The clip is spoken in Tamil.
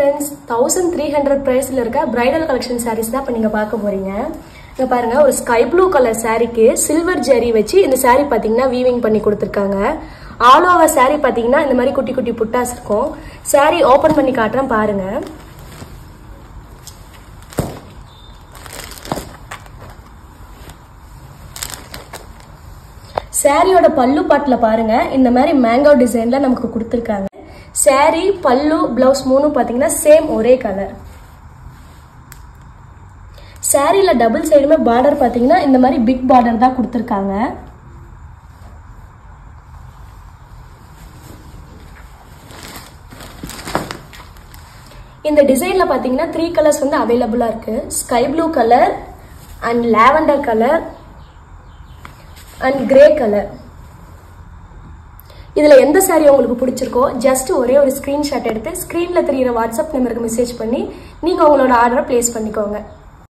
friends, 1300 priceல இருக்க bridal collection sarees தான் இப்ப நீங்க பார்க்க போறீங்க. இங்க பாருங்க ஒரு sky blue color sareeக்கு silver zari வச்சு இந்த saree பாத்தீங்கன்னா weaving பண்ணி கொடுத்திருக்காங்க. All over saree பாத்தீங்கன்னா இந்த மாதிரி குட்டி குட்டி புட்டாஸ் இருக்கும். saree ஓபன் பண்ணி காட்றேன் பாருங்க. சாரியோட பல்லு பாட்ல பாருங்க இந்த மாதிரி மேங்கோ டிசைன்ல நமக்கு கொடுத்திருக்காங்க. சாரி பல்லு பிளவுஸ் மூணும் பாத்தீங்கன்னா சேம் ஒரே கலர். சாரில டபுள் சைடுமே பார்டர் பாத்தீங்கன்னா இந்த மாதிரி பிக் பார்டர் தான் கொடுத்திருக்காங்க. இந்த டிசைன்ல பாத்தீங்கன்னா 3 கலர்ஸ் வந்து அவைலபிளா இருக்கு. Sky blue colour and lavender colour and grey color. இதுல எந்த saree உங்களுக்கு பிடிச்சிருக்கோ just ஒரே ஒரு screenshot எடுத்து screenல தெரியுற WhatsApp நம்பருக்கு மெசேஜ் பண்ணி நீங்க உங்களோட ஆர்டரை place பண்ணிக்கோங்க.